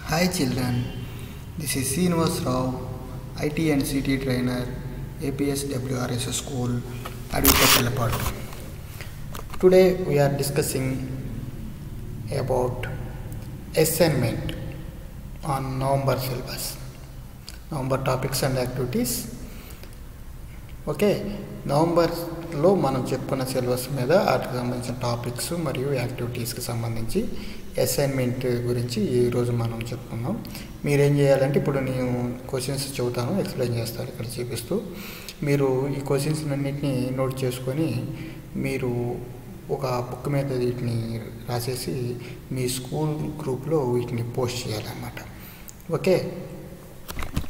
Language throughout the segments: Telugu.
Hi children, this is Srinivas Rao, IT and CT trainer, APS WRS School, Advocate. Today we are discussing about assignment on November syllabus, November topics and activities. Okay, నవంబర్లో మనం చెప్పుకున్న సిలబస్ మీద వాటికి సంబంధించిన టాపిక్స్ మరియు యాక్టివిటీస్కి సంబంధించి అసైన్మెంట్ గురించి ఈరోజు మనం చెప్పుకుందాం. మీరేం చేయాలంటే ఇప్పుడు నేను క్వశ్చన్స్ చెబుతాను, ఎక్స్ప్లెయిన్ చేస్తాను ఇక్కడ చూపిస్తూ. మీరు ఈ క్వశ్చన్స్ అన్నింటినీ నోట్ చేసుకొని మీరు ఒక బుక్ మీద వీటిని రాసేసి మీ స్కూల్ గ్రూప్లో వీటిని పోస్ట్ చేయాలన్నమాట. ఓకే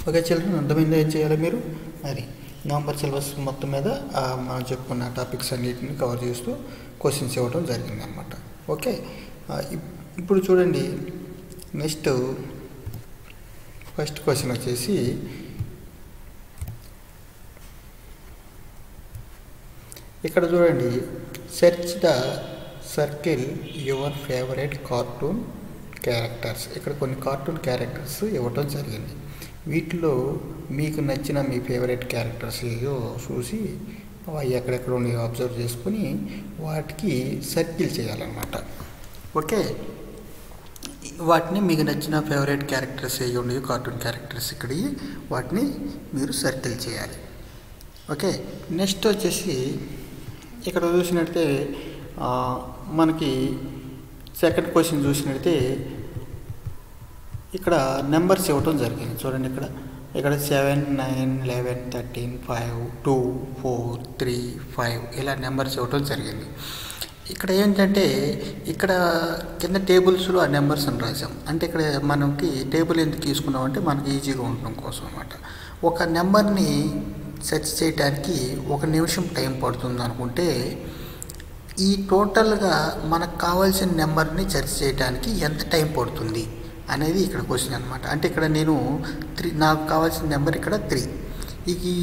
ఓకే చిల్డ్రన్, అర్థమైందా ఏం చేయాలి మీరు? అది నవంబర్ సిలబస్ మొత్తం మీద మనం చెప్పుకున్న టాపిక్స్ అన్నిటిని కవర్ చేస్తూ క్వశ్చన్స్ ఇవ్వడం జరిగిందనమాట. ఓకే, ఇప్పుడు చూడండి, ఫస్ట్ క్వశ్చన్ వచ్చేసి ఇక్కడ చూడండి, search the circle your favourite cartoon characters. ఇక్కడ కొన్ని కార్టూన్ క్యారెక్టర్స్ ఇవ్వటం జరిగింది. వీటిలో మీకు నచ్చిన మీ ఫేవరెట్ క్యారెక్టర్స్ చూసి అవి ఎక్కడెక్కడ ఉన్నాయో అబ్జర్వ్ చేసుకుని వాటికి సర్కిల్ చేయాలన్నమాట. ఓకే, వాటిని మీకు నచ్చిన ఫేవరెట్ క్యారెక్టర్స్ ఏ ఉన్నాయో కార్టూన్ క్యారెక్టర్స్ ఇక్కడికి వాటిని మీరు సర్కిల్ చేయాలి. ఓకే, నెక్స్ట్ వచ్చేసి ఇక్కడ చూసినట్టే మనకి సెకండ్ క్వశ్చన్ చూసినట్టే ఇక్కడ నెంబర్స్ ఇవ్వటం జరిగింది. చూడండి, ఇక్కడ 7, 9, 11, 13, 5, 2, 4, 3, 5 ఇలా నెంబర్స్ ఇవ్వటం జరిగింది. ఇక్కడ ఏంటంటే ఇక్కడ కింద టేబుల్స్లో ఆ నెంబర్స్ అని రాసాం. అంటే ఇక్కడ మనకి టేబుల్ ఎందుకు తీసుకున్నామంటే మనకి ఈజీగా ఉండటం కోసం అన్నమాట. ఒక నెంబర్ని సెర్చ్ చేయడానికి 1 నిమిషం టైం పడుతుంది అనుకుంటే, ఈ టోటల్గా మనకు కావాల్సిన నెంబర్ని సెర్చ్ చేయడానికి ఎంత టైం పడుతుంది అనేది ఇక్కడ క్వశ్చన్ అనమాట. అంటే ఇక్కడ నేను 3, నాకు కావాల్సిన నెంబర్ ఇక్కడ 3. ఈ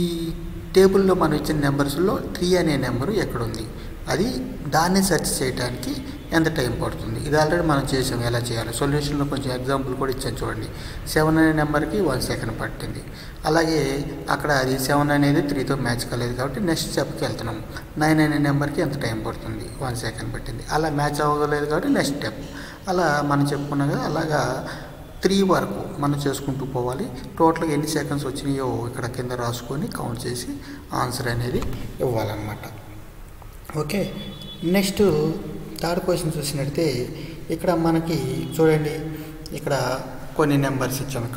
టేబుల్లో మనం ఇచ్చిన నెంబర్స్లో 3 అనే నెంబరు ఎక్కడుంది, అది దాన్ని సెర్చ్ చేయడానికి ఎంత టైం పడుతుంది. ఇది ఆల్రెడీ మనం చేసాం, ఎలా చేయాలి. సొల్యూషన్లో కొంచెం ఎగ్జాంపుల్ కూడా ఇచ్చాను చూడండి. 7 అనే నెంబర్కి 1 సెకండ్ పట్టింది. అలాగే అక్కడ అది 7 అనేది 3తో మ్యాచ్ కాలేదు కాబట్టి నెక్స్ట్ స్టెప్కి వెళ్తున్నాం. 9 అనే నెంబర్కి ఎంత టైం పడుతుంది, 1 సెకండ్ పట్టింది. అలా మ్యాచ్ అవ్వలేదు కాబట్టి నెక్స్ట్ స్టెప్. అలా మనం చెప్పుకున్నాం కదా, అలాగా 3 వరకు మనం చేసుకుంటూ పోవాలి. టోటల్గా ఎన్ని సెకండ్స్ వచ్చినాయో ఇక్కడ కింద రాసుకొని కౌంట్ చేసి ఆన్సర్ అనేది ఇవ్వాలన్నమాట. ఓకే, నెక్స్ట్ థర్డ్ క్వశ్చన్ చూసినట్టే ఇక్కడ మనకి చూడండి, ఇక్కడ కొన్ని నెంబర్స్ ఇచ్చాము.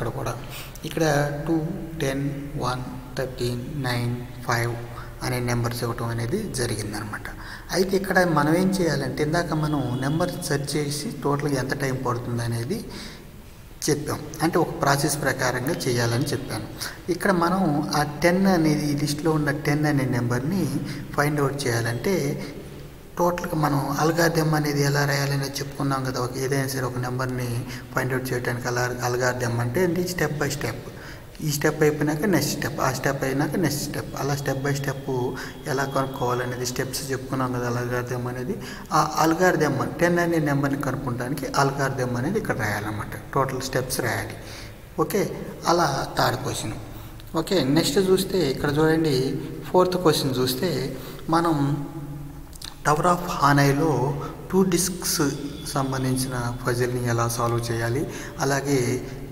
ఇక్కడ 2, 10, 1, 13, 9, 5 అనే నెంబర్స్ ఇవ్వటం అనేది జరిగిందనమాట. అయితే ఇక్కడ మనం ఏం చేయాలంటే, ఇందాక మనం నెంబర్ సెర్చ్ చేసి టోటల్గా ఎంత టైం పడుతుంది అనేది చెప్పాం. అంటే ఒక ప్రాసెస్ ప్రకారంగా చేయాలని చెప్పాను. ఇక్కడ మనం ఆ 10 అనేది, ఈ లిస్ట్లో ఉన్న 10 అనే నెంబర్ని ఫైండ్ అవుట్ చేయాలంటే టోటల్గా మనం అల్గారిథం అనేది ఎలా రాయాలనేది చెప్పుకున్నాం కదా. ఏదైనా సరే ఒక నెంబర్ని ఫైండ్ అవుట్ చేయడానికి అల్గారిథం అంటే స్టెప్ బై స్టెప్. ఈ స్టెప్ అయిపోయినాక నెక్స్ట్ స్టెప్, ఆ స్టెప్ అయినాక నెక్స్ట్ స్టెప్, అలా స్టెప్ బై స్టెప్ ఎలా కనుక్కోవాలనేది స్టెప్స్ చెప్పుకున్నాం కదా. అల్గారిథం అనేది, ఆ అల్గారిథం 10 అనే నెంబర్ని కనుక్కోవడానికి అల్గారిథం అనేది ఇక్కడ రాయాలన్నమాట. టోటల్ స్టెప్స్ రాయాలి. ఓకే, అలా థర్డ్ క్వశ్చన్. ఓకే, నెక్స్ట్ చూస్తే ఇక్కడ చూడండి, ఫోర్త్ క్వశ్చన్ చూస్తే మనం టవర్ ఆఫ్ హానాయ్లో 2 డిస్క్స్ సంబంధించిన పజిల్ని ఎలా సాల్వ్ చేయాలి, అలాగే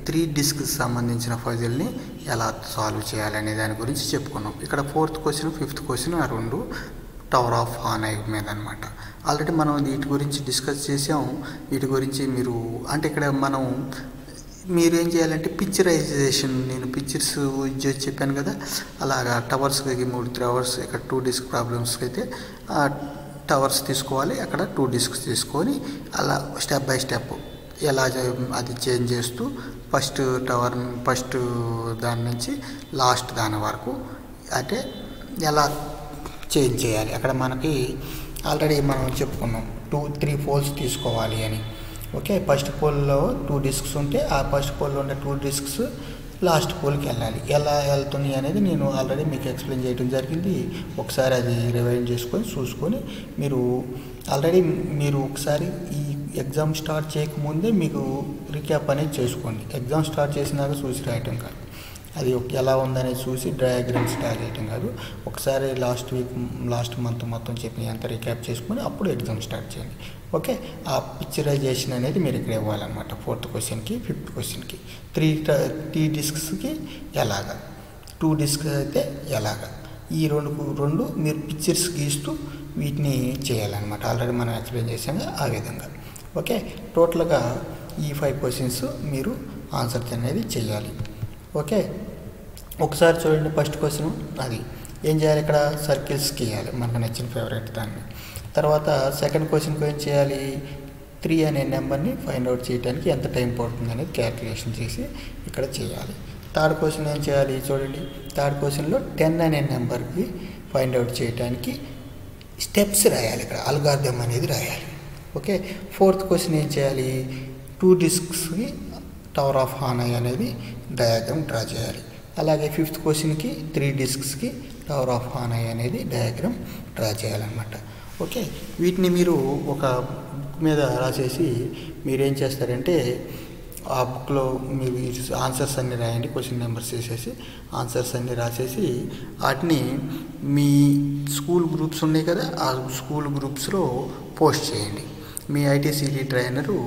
3 డిస్క్స్ సంబంధించిన పజిల్ని ఎలా సాల్వ్ చేయాలి అనే దాని గురించి చెప్పుకున్నాం. ఇక్కడ 4th క్వశ్చన్ 5th క్వశ్చన్ ఆ 2 టవర్ ఆఫ్ హానాయ్ మీద అనమాట. ఆల్రెడీ మనం వీటి గురించి డిస్కస్ చేసాం. వీటి గురించి మీరు అంటే ఇక్కడ మీరు ఏం చేయాలంటే పిక్చరైజేషన్, నేను పిక్చర్స్ చేసి చెప్పాను కదా, అలాగా టవర్స్కి 3 టవర్స్, ఇక్కడ 2 డిస్క్ ప్రాబ్లమ్స్కి అయితే టవర్స్ తీసుకోవాలి, అక్కడ 2 డిస్క్స్ తీసుకొని అలా స్టెప్ బై స్టెప్ ఎలా అది చేంజ్ చేస్తూ ఫస్ట్ దాని నుంచి లాస్ట్ దాని వరకు అంటే ఎలా చేంజ్ చేయాలి. అక్కడ మనకి ఆల్రెడీ మనం చెప్పుకున్నాం 2-3 పోల్స్ తీసుకోవాలి అని. ఓకే, ఫస్ట్ పోల్లో 2 డిస్క్స్ ఉంటే ఆ ఫస్ట్ పోల్లో ఉన్న 2 డిస్క్స్ లాస్ట్ పోల్కి వెళ్ళాలి. ఎలా వెళ్తుంది అనేది నేను ఆల్రెడీ మీకు ఎక్స్ప్లెయిన్ చేయడం జరిగింది. ఒకసారి అది రివైండ్ చేసుకొని చూసుకొని మీరు ఆల్రెడీ ఒకసారి ఈ ఎగ్జామ్ స్టార్ట్ చేయకముందే మీకు రీక్యాప్ అనేది చేసుకోండి. ఎగ్జామ్ స్టార్ట్ చేసినాక చూసి రాయటం కాదు, అది ఎలా ఉందనేది చూసి డయాగ్రామ్ స్టార్ట్ చేయటం కాదు. ఒకసారి లాస్ట్ మంత్ మొత్తం చెప్పిన అంత రీక్యాప్ చేసుకొని అప్పుడు ఎగ్జామ్ స్టార్ట్ చేయండి. ఓకే, ఆ పిక్చరైజేషన్ అనేది మీరు ఇక్కడ ఇవ్వాలన్నమాట. 4th క్వశ్చన్కి 5th క్వశ్చన్కి 3 డిస్క్స్కి ఎలాగా, 2 డిస్క్ అయితే ఎలాగా, ఈ రెండు మీరు పిక్చర్స్ గీస్తూ వీటిని చేయాలన్నమాట. ఆల్రెడీ మనం ఎక్స్ప్లెయిన్ చేసాము ఆ విధంగా. ఓకే, టోటల్గా ఈ 5 క్వశ్చన్స్ మీరు ఆన్సర్స్ అనేది చేయాలి. ఓకే, ఒకసారి చూడండి. ఫస్ట్ క్వశ్చన్ అది ఏం చేయాలి, ఇక్కడ సర్కిల్స్ గీయాలి మనకు నచ్చిన ఫేవరెట్ దాన్ని. తర్వాత సెకండ్ క్వశ్చన్కి ఏం చేయాలి, 3 అనే నెంబర్ని ఫైండ్ అవుట్ చేయడానికి ఎంత టైం పడుతుంది అనేది క్యాల్కులేషన్ చేసి ఇక్కడ చేయాలి. థర్డ్ క్వశ్చన్ ఏం చేయాలి చూడండి. థర్డ్ క్వశ్చన్లో 10 అనే నెంబర్కి ఫైండ్ అవుట్ చేయడానికి స్టెప్స్ రాయాలి, ఇక్కడ అల్గారిథం అనేది రాయాలి. ఓకే, ఫోర్త్ క్వశ్చన్ ఏం చేయాలి, 2 డిస్క్స్కి టవర్ ఆఫ్ హానై అనేది డయాగ్రామ్ డ్రా చేయాలి. అలాగే 5th క్వశ్చన్కి 3 డిస్క్స్కి టవర్ ఆఫ్ హానై అనేది డయాగ్రామ్ డ్రా చేయాలన్నమాట. ఓకే, వీటిని మీరు ఒక బుక్ మీద రాసేసి మీరేం చేస్తారంటే ఆ బుక్లో మీరు ఆన్సర్స్ అన్నీ రాయండి. క్వశ్చన్ నెంబర్స్ వేసేసి ఆన్సర్స్ అన్నీ రాసేసి వాటిని మీ స్కూల్ గ్రూప్స్ ఉన్నాయి కదా, ఆ స్కూల్ గ్రూప్స్లో పోస్ట్ చేయండి. మీ ఐటీసీటీ ట్రైనరు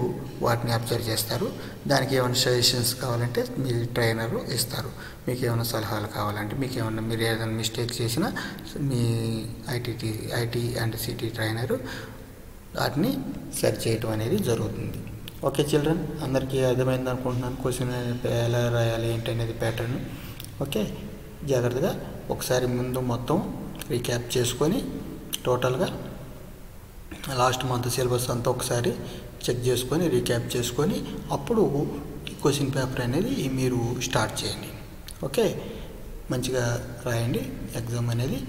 వాటిని అబ్జర్వ్ చేస్తారు. దానికి ఏమైనా సజెషన్స్ కావాలంటే మీ ట్రైనరు ఇస్తారు. మీకు ఏమైనా సలహాలు కావాలంటే, మీరు ఏదైనా మిస్టేక్ చేసినా మీ ఐటీ అండ్ సిటీ ట్రైనరు వాటిని సరి చేయటం అనేది జరుగుతుంది. ఓకే చిల్డ్రన్, అందరికీ అర్థమైంది అనుకుంటున్నాను. క్వశ్చన్ ఎలా రాయాలి ఏంటి అనేది ప్యాటర్న్. ఓకే, జాగ్రత్తగా ఒకసారి ముందు మొత్తం రీక్యాప్ చేసుకొని టోటల్గా లాస్ట్ మంత్ సిలబస్ అంతా ఒకసారి చెక్ చేసుకొని రీక్యాప్ చేసుకొని అప్పుడు క్వశ్చన్ పేపర్ అనేది మీరు స్టార్ట్ చేయండి. ఓకే, మంచిగా రాయండి. ఎగ్జామ్ అనేది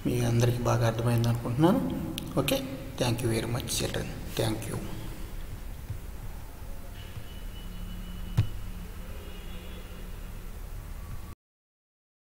మీ అందరికీ బాగా అర్థమైంది అనుకుంటున్నాను. Okay, thank you very much children. Thank you.